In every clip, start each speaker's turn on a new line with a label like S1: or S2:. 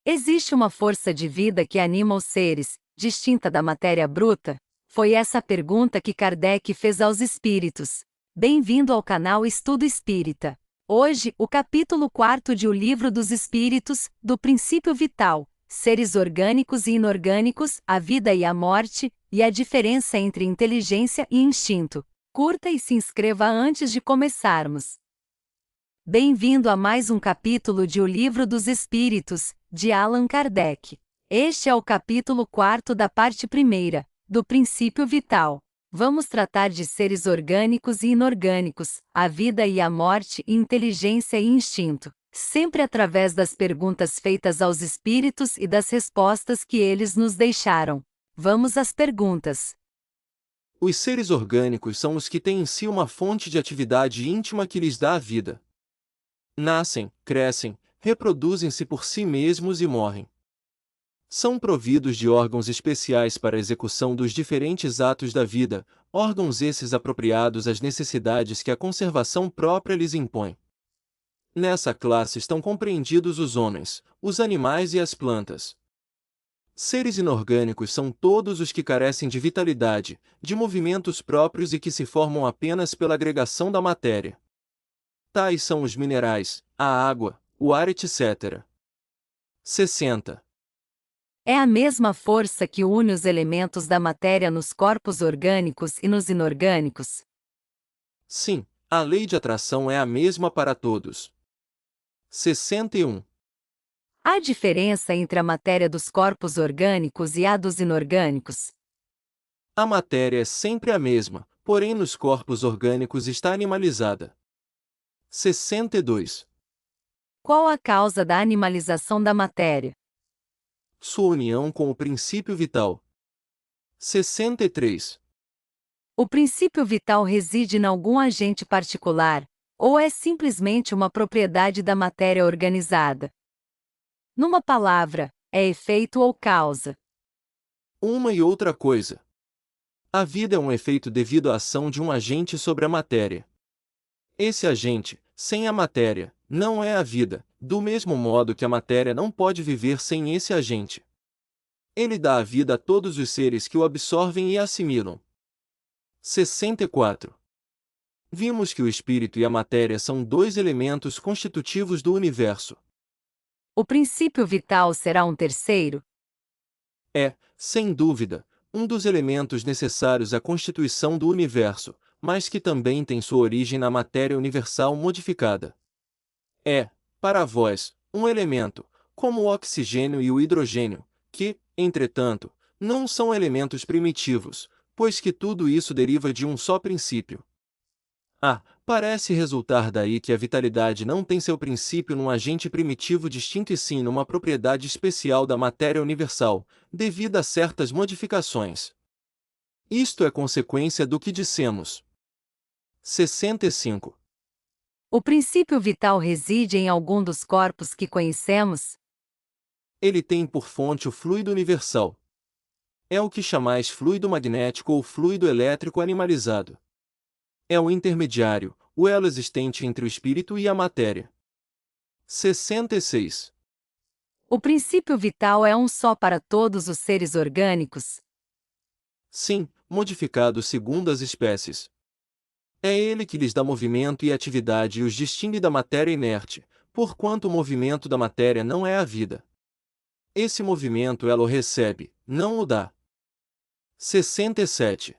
S1: Existe uma força de vida que anima os seres, distinta da matéria bruta? Foi essa a pergunta que Kardec fez aos espíritos. Bem-vindo ao canal Estudo Espírita. Hoje, o capítulo 4 de O Livro dos Espíritos, do Princípio Vital, seres orgânicos e inorgânicos, a vida e a morte, e a diferença entre inteligência e instinto. Curta e se inscreva antes de começarmos. Bem-vindo a mais um capítulo de O Livro dos Espíritos, de Allan Kardec. Este é o capítulo 4 da parte 1ª, do Princípio Vital. Vamos tratar de seres orgânicos e inorgânicos, a vida e a morte, inteligência e instinto, sempre através das perguntas feitas aos espíritos e das respostas que eles nos deixaram. Vamos às perguntas.
S2: Os seres orgânicos são os que têm em si uma fonte de atividade íntima que lhes dá a vida. Nascem, crescem, reproduzem-se por si mesmos e morrem. São providos de órgãos especiais para a execução dos diferentes atos da vida, órgãos esses apropriados às necessidades que a conservação própria lhes impõe. Nessa classe estão compreendidos os homens, os animais e as plantas. Seres inorgânicos são todos os que carecem de vitalidade, de movimentos próprios e que se formam apenas pela agregação da matéria. Tais são os minerais, a água, o ar, etc. 60.
S1: É a mesma força que une os elementos da matéria nos corpos orgânicos e nos inorgânicos?
S2: Sim, a lei de atração é a mesma para todos. 61.
S1: Há diferença entre a matéria dos corpos orgânicos e a dos inorgânicos?
S2: A matéria é sempre a mesma, porém nos corpos orgânicos está animalizada. 62.
S1: Qual a causa da animalização da matéria?
S2: Sua união com o princípio vital. 63.
S1: O princípio vital reside em algum agente particular, ou é simplesmente uma propriedade da matéria organizada? Numa palavra, é efeito ou causa?
S2: Uma e outra coisa. A vida é um efeito devido à ação de um agente sobre a matéria. Esse agente, sem a matéria, não é a vida, do mesmo modo que a matéria não pode viver sem esse agente. Ele dá a vida a todos os seres que o absorvem e assimilam. 64. Vimos que o espírito e a matéria são dois elementos constitutivos do universo.
S1: O princípio vital será um terceiro?
S2: É, sem dúvida, um dos elementos necessários à constituição do universo, mas que também tem sua origem na matéria universal modificada. É, para vós, um elemento, como o oxigênio e o hidrogênio, que, entretanto, não são elementos primitivos, pois que tudo isso deriva de um só princípio. Parece resultar daí que a vitalidade não tem seu princípio num agente primitivo distinto e sim numa propriedade especial da matéria universal, devido a certas modificações. Isto é consequência do que dissemos. 65.
S1: O princípio vital reside em algum dos corpos que conhecemos?
S2: Ele tem por fonte o fluido universal. É o que chamais fluido magnético ou fluido elétrico animalizado. É o intermediário, o elo existente entre o espírito e a matéria. 66.
S1: O princípio vital é um só para todos os seres orgânicos?
S2: Sim, modificado segundo as espécies. É ele que lhes dá movimento e atividade e os distingue da matéria inerte, porquanto o movimento da matéria não é a vida. Esse movimento ela o recebe, não o dá. 67.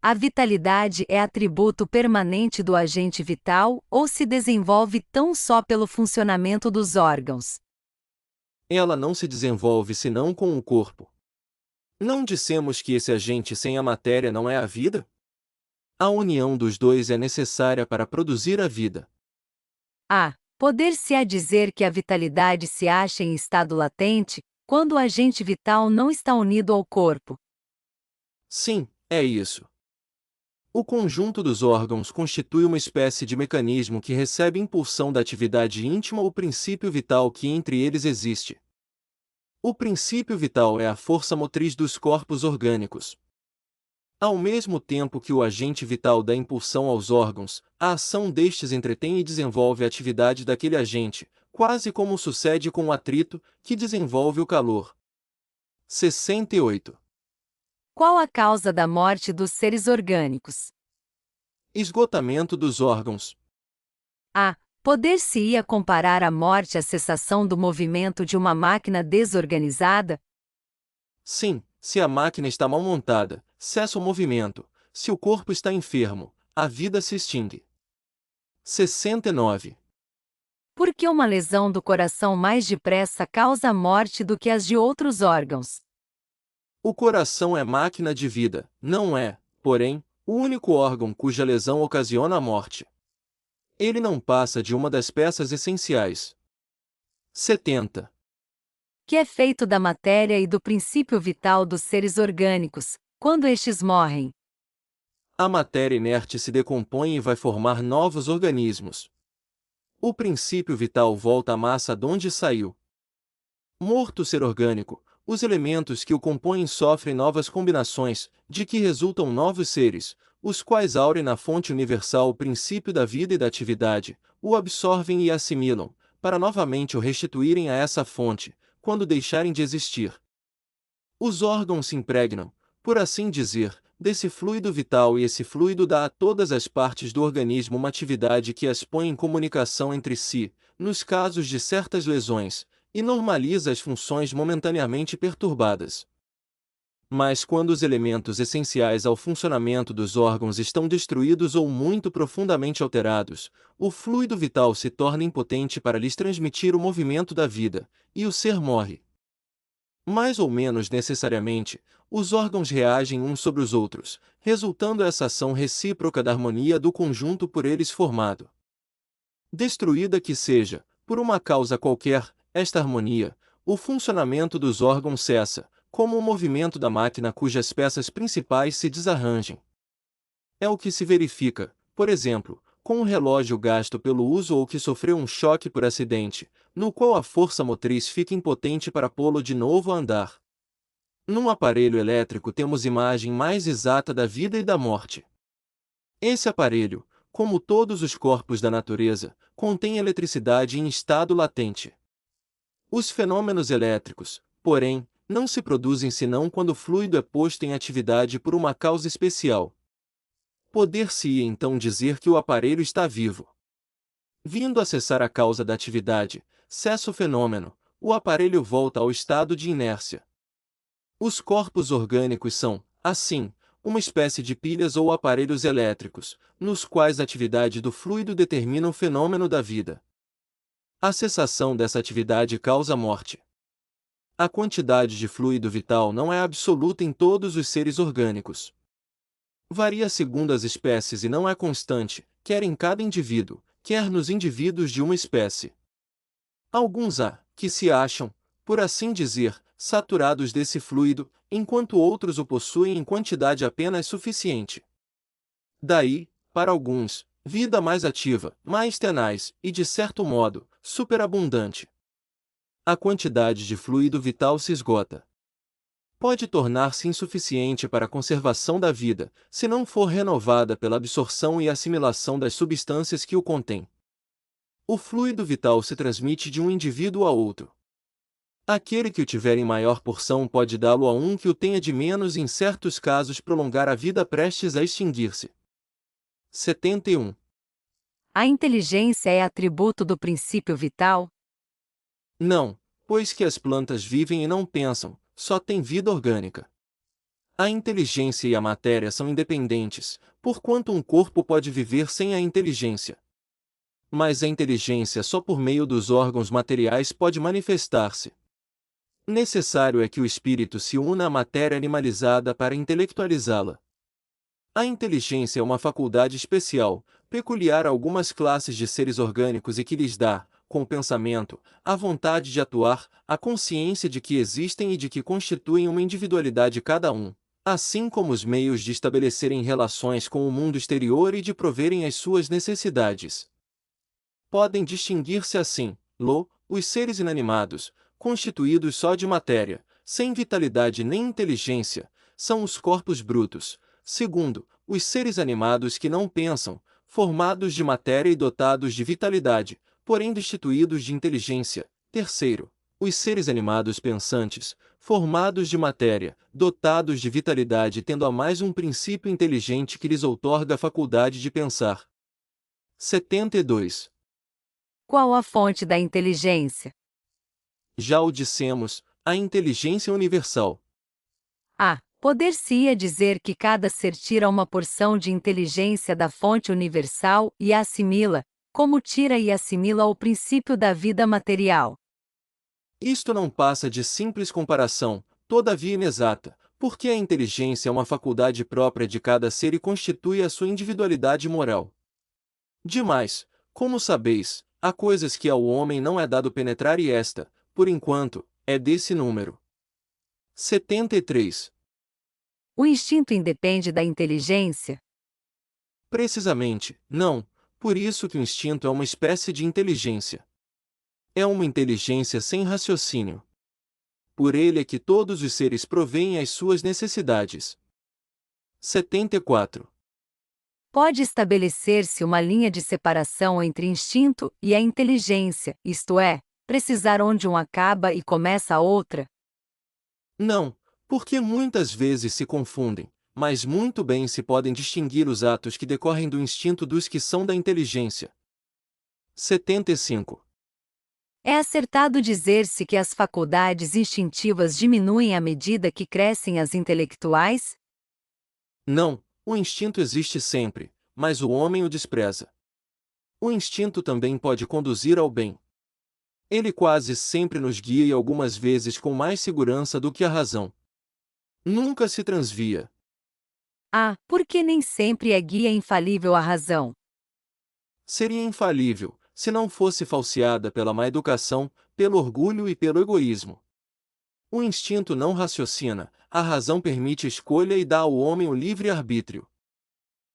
S1: A vitalidade é atributo permanente do agente vital ou se desenvolve tão só pelo funcionamento dos órgãos?
S2: Ela não se desenvolve senão com o corpo. Não dissemos que esse agente sem a matéria não é a vida? A união dos dois é necessária para produzir a vida.
S1: Poder-se-á dizer que a vitalidade se acha em estado latente, quando o agente vital não está unido ao corpo?
S2: Sim, é isso. O conjunto dos órgãos constitui uma espécie de mecanismo que recebe impulsão da atividade íntima ou princípio vital que entre eles existe. O princípio vital é a força motriz dos corpos orgânicos. Ao mesmo tempo que o agente vital dá impulsão aos órgãos, a ação destes entretém e desenvolve a atividade daquele agente, quase como sucede com o atrito, que desenvolve o calor. 68.
S1: Qual a causa da morte dos seres orgânicos?
S2: Esgotamento dos órgãos.
S1: A. Poder-se-ia comparar a morte à cessação do movimento de uma máquina desorganizada?
S2: Sim, se a máquina está mal montada, cessa o movimento. Se o corpo está enfermo, a vida se extingue. 69.
S1: Por que uma lesão do coração mais depressa causa a morte do que as de outros órgãos?
S2: O coração é máquina de vida, não é, porém, o único órgão cuja lesão ocasiona a morte. Ele não passa de uma das peças essenciais. 70.
S1: Que é feito da matéria e do princípio vital dos seres orgânicos, quando estes morrem?
S2: A matéria inerte se decompõe e vai formar novos organismos. O princípio vital volta à massa donde saiu. Morto o ser orgânico, os elementos que o compõem sofrem novas combinações, de que resultam novos seres, os quais aurem na fonte universal o princípio da vida e da atividade, o absorvem e assimilam, para novamente o restituírem a essa fonte, quando deixarem de existir. Os órgãos se impregnam, por assim dizer, desse fluido vital e esse fluido dá a todas as partes do organismo uma atividade que as põe em comunicação entre si, nos casos de certas lesões, e normaliza as funções momentaneamente perturbadas. Mas quando os elementos essenciais ao funcionamento dos órgãos estão destruídos ou muito profundamente alterados, o fluido vital se torna impotente para lhes transmitir o movimento da vida, e o ser morre. Mais ou menos necessariamente, os órgãos reagem uns sobre os outros, resultando essa ação recíproca da harmonia do conjunto por eles formado. Destruída que seja, por uma causa qualquer, esta harmonia, o funcionamento dos órgãos cessa, como o movimento da máquina cujas peças principais se desarranjem. É o que se verifica, por exemplo, com um relógio gasto pelo uso ou que sofreu um choque por acidente, no qual a força motriz fica impotente para pô-lo de novo a andar. Num aparelho elétrico temos imagem mais exata da vida e da morte. Esse aparelho, como todos os corpos da natureza, contém eletricidade em estado latente. Os fenômenos elétricos, porém, não se produzem senão quando o fluido é posto em atividade por uma causa especial. Poder-se-ia então dizer que o aparelho está vivo. Vindo a cessar a causa da atividade, cessa o fenômeno, o aparelho volta ao estado de inércia. Os corpos orgânicos são, assim, uma espécie de pilhas ou aparelhos elétricos, nos quais a atividade do fluido determina o fenômeno da vida. A cessação dessa atividade causa morte. A quantidade de fluido vital não é absoluta em todos os seres orgânicos. Varia segundo as espécies e não é constante, quer em cada indivíduo, quer nos indivíduos de uma espécie. Alguns há, que se acham, por assim dizer, saturados desse fluido, enquanto outros o possuem em quantidade apenas suficiente. Daí, para alguns, vida mais ativa, mais tenaz e, de certo modo, superabundante. A quantidade de fluido vital se esgota. Pode tornar-se insuficiente para a conservação da vida, se não for renovada pela absorção e assimilação das substâncias que o contêm. O fluido vital se transmite de um indivíduo a outro. Aquele que o tiver em maior porção pode dá-lo a um que o tenha de menos e em certos casos prolongar a vida prestes a extinguir-se. 71.
S1: A inteligência é atributo do princípio vital?
S2: Não, pois que as plantas vivem e não pensam, só têm vida orgânica. A inteligência e a matéria são independentes, porquanto um corpo pode viver sem a inteligência. Mas a inteligência só por meio dos órgãos materiais pode manifestar-se. Necessário é que o espírito se una à matéria animalizada para intelectualizá-la. A inteligência é uma faculdade especial, peculiar a algumas classes de seres orgânicos e que lhes dá, com o pensamento, a vontade de atuar, a consciência de que existem e de que constituem uma individualidade cada um, assim como os meios de estabelecerem relações com o mundo exterior e de proverem as suas necessidades. Podem distinguir-se assim, os seres inanimados, constituídos só de matéria, sem vitalidade nem inteligência, são os corpos brutos. Segundo, os seres animados que não pensam, formados de matéria e dotados de vitalidade, porém destituídos de inteligência. Terceiro, os seres animados pensantes, formados de matéria, dotados de vitalidade tendo a mais um princípio inteligente que lhes outorga a faculdade de pensar. 72.
S1: Qual a fonte da inteligência?
S2: Já o dissemos, a inteligência universal.
S1: A. Poder-se-ia dizer que cada ser tira uma porção de inteligência da fonte universal e a assimila, como tira e assimila o princípio da vida material.
S2: Isto não passa de simples comparação, todavia inexata, porque a inteligência é uma faculdade própria de cada ser e constitui a sua individualidade moral. Demais, como sabeis, há coisas que ao homem não é dado penetrar e esta, por enquanto, é desse número. 73.
S1: O instinto independe da inteligência?
S2: Precisamente, não, por isso que o instinto é uma espécie de inteligência. É uma inteligência sem raciocínio. Por ele é que todos os seres provêm as suas necessidades. 74.
S1: Pode estabelecer-se uma linha de separação entre instinto e a inteligência, isto é, precisar onde um acaba e começa a outra?
S2: Não, porque muitas vezes se confundem, mas muito bem se podem distinguir os atos que decorrem do instinto dos que são da inteligência. 75.
S1: É acertado dizer-se que as faculdades instintivas diminuem à medida que crescem as intelectuais?
S2: Não, o instinto existe sempre, mas o homem o despreza. O instinto também pode conduzir ao bem. Ele quase sempre nos guia e algumas vezes com mais segurança do que a razão. Nunca se transvia.
S1: Porque nem sempre é guia infalível a razão.
S2: Seria infalível, se não fosse falseada pela má educação, pelo orgulho e pelo egoísmo. O instinto não raciocina, a razão permite escolha e dá ao homem o livre-arbítrio.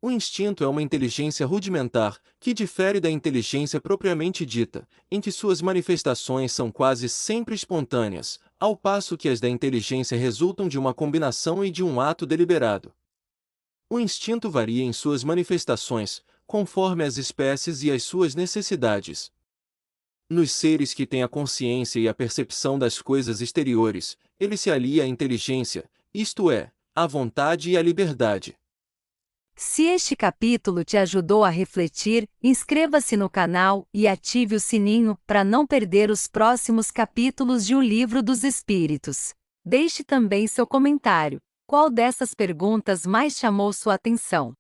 S2: O instinto é uma inteligência rudimentar, que difere da inteligência propriamente dita, em que suas manifestações são quase sempre espontâneas, ao passo que as da inteligência resultam de uma combinação e de um ato deliberado. O instinto varia em suas manifestações, conforme as espécies e as suas necessidades. Nos seres que têm a consciência e a percepção das coisas exteriores, ele se alia à inteligência, isto é, à vontade e à liberdade.
S1: Se este capítulo te ajudou a refletir, inscreva-se no canal e ative o sininho para não perder os próximos capítulos de O Livro dos Espíritos. Deixe também seu comentário. Qual dessas perguntas mais chamou sua atenção?